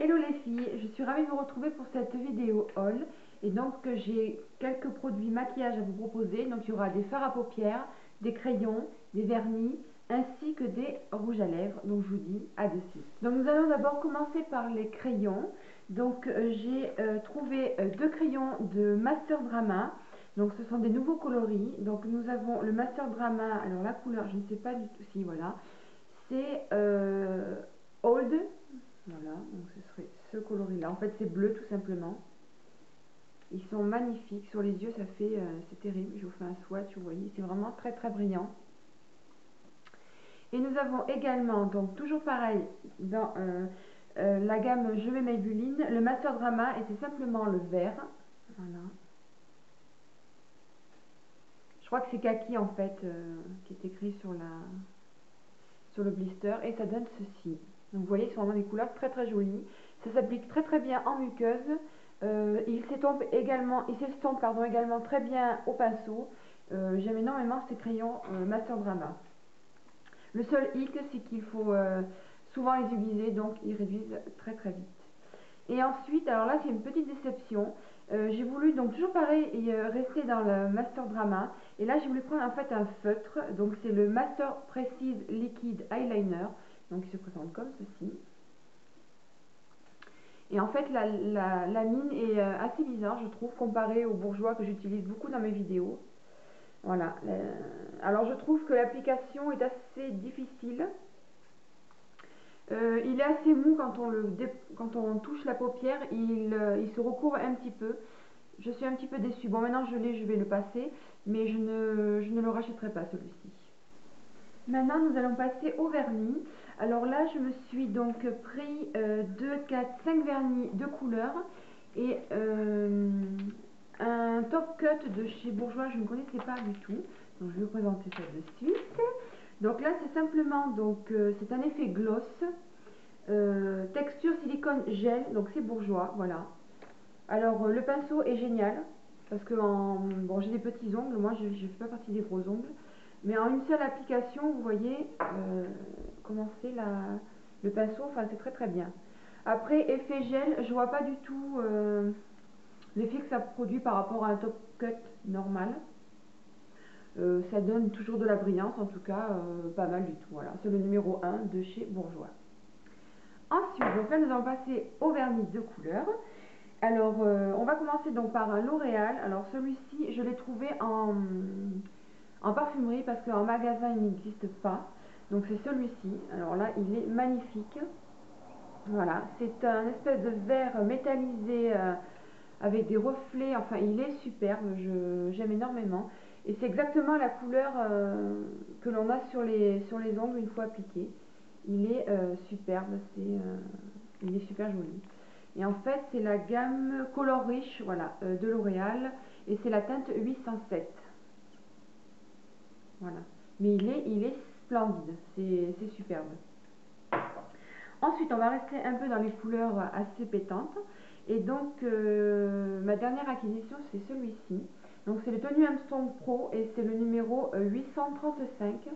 Hello les filles, je suis ravie de vous retrouver pour cette vidéo haul. Et donc j'ai quelques produits maquillage à vous proposer. Donc il y aura des fards à paupières, des crayons, des vernis, ainsi que des rouges à lèvres. Donc je vous dis à de suite. Donc nous allons d'abord commencer par les crayons. Donc j'ai trouvé deux crayons de Master Drama. Donc ce sont des nouveaux coloris. Donc nous avons le Master Drama, alors la couleur je ne sais pas du tout, si voilà. C'est Old. Voilà, donc ce serait ce coloris là. En fait c'est bleu tout simplement. Ils sont magnifiques. Sur les yeux ça fait, c'est terrible. Je vous fais un swatch, vous voyez, c'est vraiment très très brillant. Et nous avons également, donc toujours pareil, dans la gamme Je vais Maybelline, le Master Drama, et c'est simplement le vert. Voilà. Je crois que c'est kaki en fait, qui est écrit sur le blister, et ça donne ceci. Donc vous voyez, ce sont vraiment des couleurs très très jolies. Ça s'applique très très bien en muqueuse. Il s'estompe également très bien au pinceau. J'aime énormément ces crayons Master Drama. Le seul hic, c'est qu'il faut souvent les utiliser, donc ils réduisent très très vite. Et ensuite, alors là c'est une petite déception. J'ai voulu donc toujours pareil rester dans le Master Drama. Et là j'ai voulu prendre en fait un feutre. Donc c'est le Master Precise Liquid Eyeliner. Donc il se présente comme ceci. Et en fait la mine est assez bizarre je trouve comparée au bourgeois que j'utilise beaucoup dans mes vidéos. Voilà. Alors je trouve que l'application est assez difficile. Il est assez mou quand on touche la paupière, il se recourbe un petit peu. Je suis un petit peu déçue. Bon, maintenant je l'ai, je vais le passer, mais je ne le rachèterai pas celui-ci. Maintenant nous allons passer au vernis. Alors là je me suis donc pris 2, 4, 5 vernis de couleur et un top cut de chez Bourjois, je ne connaissais pas du tout. Donc je vais vous présenter ça de suite. Donc là c'est simplement, donc c'est un effet gloss. Texture silicone gel, donc c'est Bourjois, voilà. Alors le pinceau est génial parce que bon, j'ai des petits ongles, moi je ne fais pas partie des gros ongles, mais en une seule application vous voyez comment c'est le pinceau, enfin c'est très très bien. Après effet gel, je vois pas du tout l'effet que ça produit par rapport à un top cut normal. Ça donne toujours de la brillance, en tout cas pas mal du tout. Voilà, c'est le numéro 1 de chez Bourjois. Ensuite, donc là nous allons passer au vernis de couleur. Alors on va commencer donc par un L'Oréal. Alors celui-ci je l'ai trouvé en parfumerie parce qu'en magasin il n'existe pas. Donc c'est celui-ci. Alors là il est magnifique. Voilà, c'est un espèce de verre métallisé avec des reflets. Enfin il est superbe, j'aime énormément. Et c'est exactement la couleur que l'on a sur les ongles une fois appliqué. Il est superbe, il est super joli. Et en fait, c'est la gamme Color Riche, voilà, de L'Oréal. Et c'est la teinte 807. Voilà. Mais il est splendide, c'est superbe. Ensuite, on va rester un peu dans les couleurs assez pétantes. Et donc, ma dernière acquisition, c'est celui-ci. Donc, c'est le Tony Armstrong Pro et c'est le numéro 835.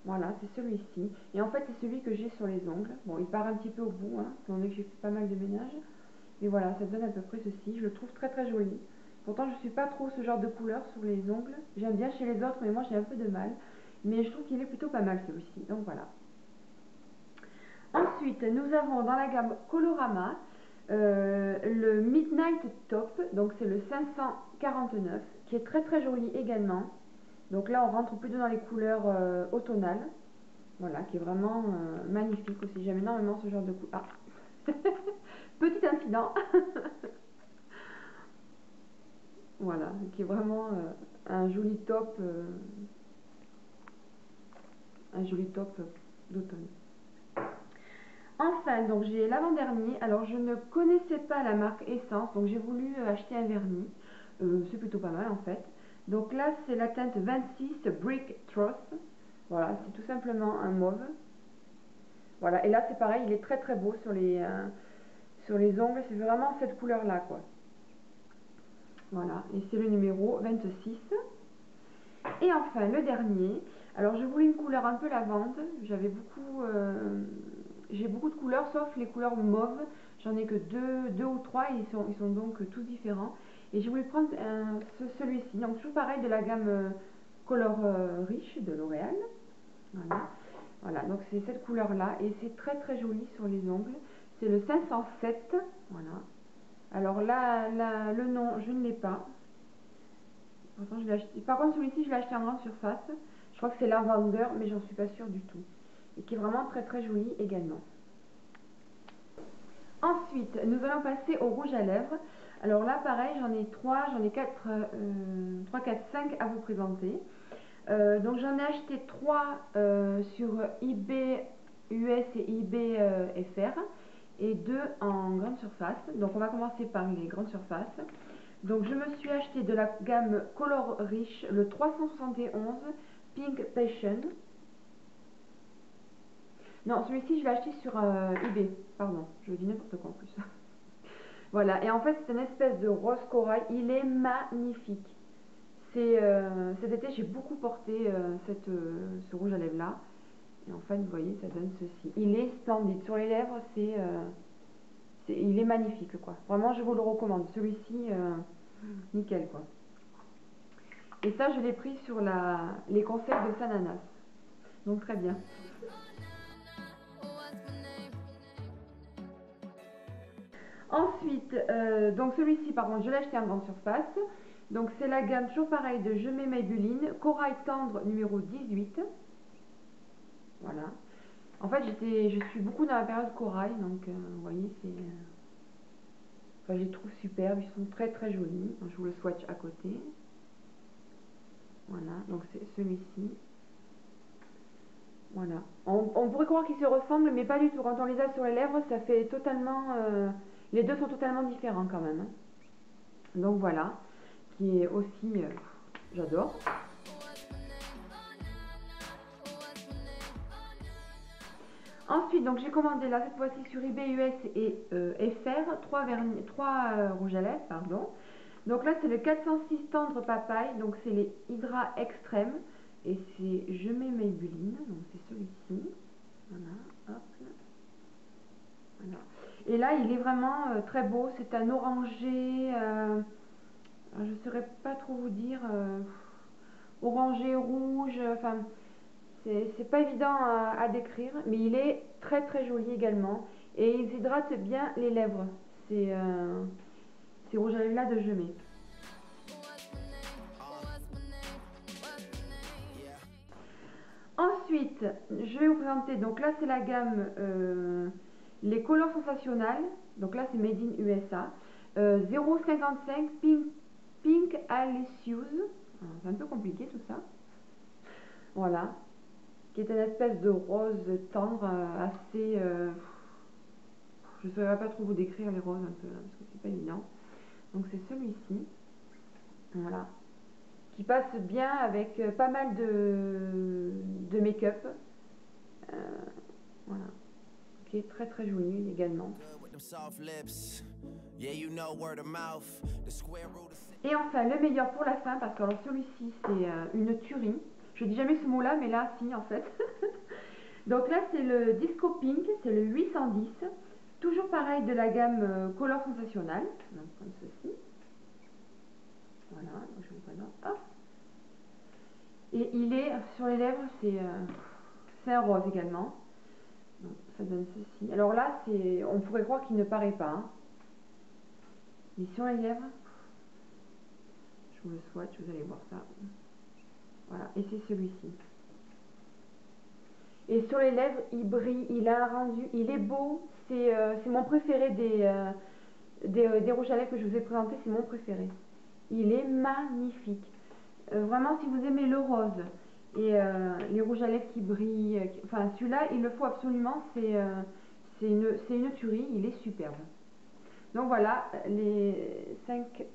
Voilà, c'est celui-ci. Et en fait, c'est celui que j'ai sur les ongles. Bon, il part un petit peu au bout, hein, étant donné que j'ai fait pas mal de ménage. Mais voilà, ça donne à peu près ceci. Je le trouve très très joli. Pourtant, je suis pas trop ce genre de couleur sur les ongles. J'aime bien chez les autres, mais moi j'ai un peu de mal. Mais je trouve qu'il est plutôt pas mal celui-ci. Donc voilà. Ensuite, nous avons dans la gamme Colorama le Midnight Top. Donc c'est le 549, qui est très très joli également. Donc là, on rentre plutôt dans les couleurs automnales. Voilà, qui est vraiment magnifique aussi. J'aime énormément ce genre de couleur. Ah. Petit incident. Voilà, qui est vraiment un joli top d'automne. Enfin, donc j'ai l'avant-dernier. Alors je ne connaissais pas la marque Essence, donc j'ai voulu acheter un vernis. C'est plutôt pas mal en fait. Donc là c'est la teinte 26 Brick Trust. Voilà, c'est tout simplement un mauve. Voilà, et là c'est pareil, il est très très beau sur les ongles. C'est vraiment cette couleur là quoi. Voilà, et c'est le numéro 26. Et enfin le dernier, alors je voulais une couleur un peu lavande, j'ai beaucoup de couleurs sauf les couleurs mauves, J'en ai que deux ou trois, et ils sont donc tous différents. Et j'ai voulu prendre celui-ci, donc toujours pareil de la gamme Color Riche de L'Oréal. Voilà. Voilà, donc c'est cette couleur-là, et c'est très très joli sur les ongles. C'est le 507, voilà. Alors là, le nom, je ne l'ai pas. Pourtant, je l'ai acheté. Par contre, celui-ci, je l'ai acheté en grande surface. Je crois que c'est Lavender, mais j'en suis pas sûre du tout. Et qui est vraiment très très joli également. Ensuite, nous allons passer au rouge à lèvres. Alors là, pareil, j'en ai 3, 4, 5 à vous présenter. Donc j'en ai acheté 3 sur eBay US et eBay FR et 2 en grande surface. Donc on va commencer par les grandes surfaces. Donc je me suis acheté de la gamme Color Riche le 371 Pink Passion. Non, celui-ci je l'ai acheté sur eBay, pardon, je dis n'importe quoi en plus. Voilà, et en fait c'est une espèce de rose corail, il est magnifique. Cet été j'ai beaucoup porté ce rouge à lèvres là. Et en fait vous voyez ça donne ceci. Il est splendide, sur les lèvres il est magnifique quoi. Vraiment je vous le recommande, celui-ci nickel quoi. Et ça je l'ai pris sur les conseils de Sananas. Donc très bien. Ensuite, donc celui-ci par contre je l'ai acheté en grande surface. Donc c'est la gamme toujours pareil de Je mets Maybelline, Corail tendre numéro 18. Voilà. En fait je suis beaucoup dans la période corail, donc vous voyez enfin, je les trouve superbes, ils sont très très jolis. Je vous le swatch à côté. Voilà, donc c'est celui-ci. Voilà. On pourrait croire qu'ils se ressemblent, mais pas du tout. Quand on les a sur les lèvres, ça fait totalement... les deux sont totalement différents quand même. Donc voilà, qui est aussi... j'adore. Ensuite, donc j'ai commandé là cette fois-ci sur eBay US et FR 3 rouges à lèvres, pardon. Donc là c'est le 406 tendre papaye, donc c'est les Hydra Extrême et c'est Je mets Maybelline, donc c'est celui-ci. Voilà, hop. Voilà. Et là il est vraiment très beau, c'est un orangé, je ne saurais pas trop vous dire, orangé rouge, enfin c'est pas évident à décrire, mais il est très très joli également et ils hydratent bien les lèvres. Ces rouges à lèvres là de Je mets. Ensuite, je vais vous présenter, donc là c'est la gamme les Colors Sensationnels, donc là c'est Made in USA, 0,55 Pink Alicious, c'est un peu compliqué tout ça, voilà, qui est une espèce de rose tendre assez, je ne saurais pas trop vous décrire les roses un peu, là, parce que c'est pas évident, donc c'est celui-ci, voilà, qui passe bien avec pas mal de make-up. Voilà. Qui est très très joli également. Et enfin, le meilleur pour la fin, parce que alors celui-ci c'est une tuerie. Je dis jamais ce mot-là, mais là, si en fait. Donc là, c'est le Disco Pink, c'est le 810. Toujours pareil de la gamme Color Sensationnel. Donc comme ceci. Voilà, donc je vous présente. Hop. Et il est sur les lèvres, c'est un rose également. Donc, ça donne ceci. Alors là, on pourrait croire qu'il ne paraît pas. Hein. Mais sur les lèvres, je vous le swatch, vous allez voir ça. Voilà, et c'est celui-ci. Et sur les lèvres, il brille, il a un rendu, il est beau. C'est mon préféré des rouges à lèvres que je vous ai présenté, c'est mon préféré. Il est magnifique. Vraiment, si vous aimez le rose et les rouges à lèvres qui brillent, enfin celui-là, il le faut absolument, c'est une tuerie, il est superbe. Donc voilà, les 5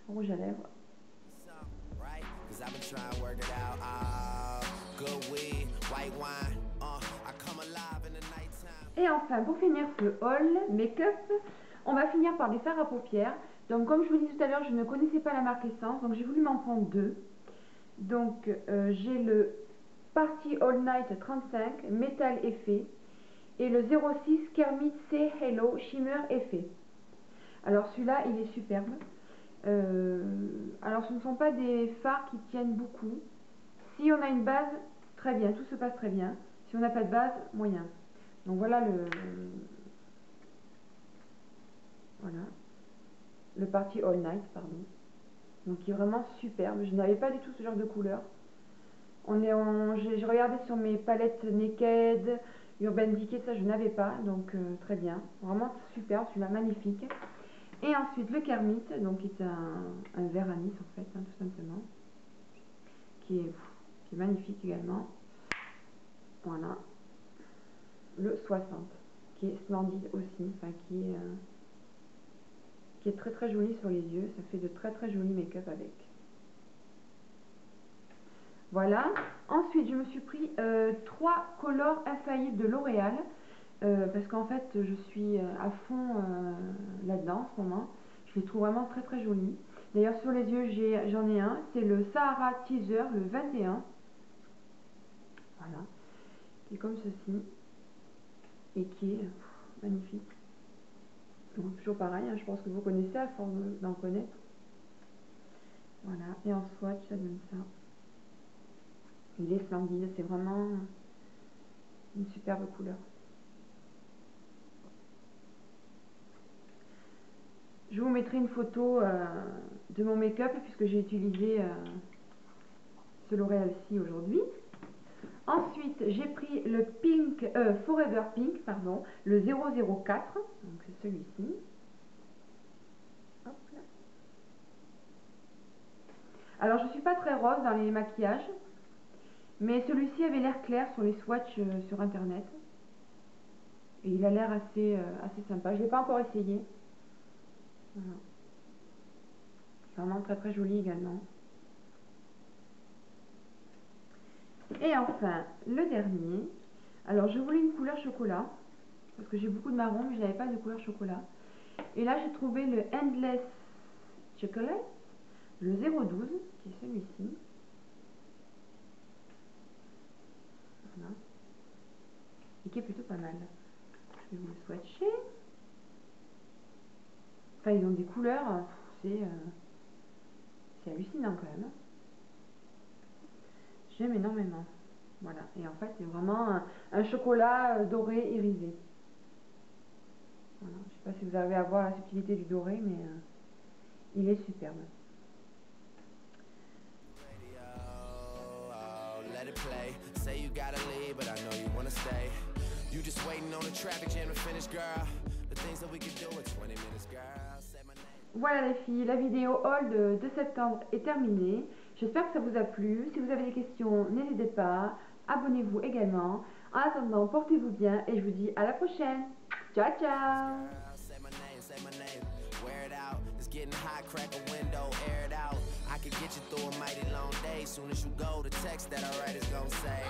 rouges à lèvres. Et enfin, pour finir ce haul make-up, on va finir par des fards à paupières. Donc comme je vous dis tout à l'heure, je ne connaissais pas la marque Essence, donc j'ai voulu m'en prendre deux. Donc j'ai le Party All Night 35 Metal Effet Et le 06 Kermit C Hello Shimmer Effet. Alors celui-là, il est superbe. Alors ce ne sont pas des fards qui tiennent beaucoup. Si on a une base, très bien, tout se passe très bien. Si on n'a pas de base, moyen. Donc voilà le parti All Night, pardon. Donc qui est vraiment superbe. Je n'avais pas du tout ce genre de couleur. J'ai regardé sur mes palettes Naked, Urban Decay, ça je n'avais pas, donc très bien. Vraiment superbe, celui-là magnifique. Et ensuite le Kermit, donc qui est un vert anis en fait, hein, tout simplement. Qui est magnifique également. Voilà. Le 60, qui est splendide aussi, enfin qui est très très joli sur les yeux. Ça fait de très très jolis make-up avec. Voilà. Ensuite, je me suis pris 3 colors infaillibles de L'Oréal. Parce qu'en fait, je suis à fond là-dedans en ce moment. Je les trouve vraiment très très jolis. D'ailleurs, sur les yeux, j'en ai un. C'est le Sahara Teaser, le 21. Voilà. Qui est comme ceci. Et qui est magnifique. Donc, toujours pareil, hein, je pense que vous connaissez à force d'en connaître. Voilà. Et en swatch, ça donne ça. Il est splendide, c'est vraiment une superbe couleur. Je vous mettrai une photo de mon make-up puisque j'ai utilisé ce L'Oréal-ci aujourd'hui. Ensuite, j'ai pris le Pink, Forever Pink, pardon, le 004, donc c'est celui-ci. Alors, je ne suis pas très rose dans les maquillages, mais celui-ci avait l'air clair sur les swatchs sur internet. Et il a l'air assez sympa. Je ne l'ai pas encore essayé. Voilà. Vraiment très très joli également. Et enfin, le dernier. Alors, je voulais une couleur chocolat, parce que j'ai beaucoup de marron, mais je n'avais pas de couleur chocolat. Et là, j'ai trouvé le Endless Chocolate, le 012, qui est celui-ci. Voilà. Et qui est plutôt pas mal. Je vais vous le swatcher. Enfin, ils ont des couleurs, c'est hallucinant quand même. J'aime énormément. Voilà. Et en fait, c'est vraiment un chocolat doré irisé. Voilà. Je ne sais pas si vous arrivez à voir la subtilité du doré, mais il est superbe. Voilà les filles, la vidéo haul de septembre est terminée. J'espère que ça vous a plu. Si vous avez des questions, n'hésitez pas. Abonnez-vous également. En attendant, portez-vous bien et je vous dis à la prochaine. Ciao, ciao! Getting hot, crack a window, air it out. I could get you through a mighty long day. Soon as you go, the text that I write is gonna say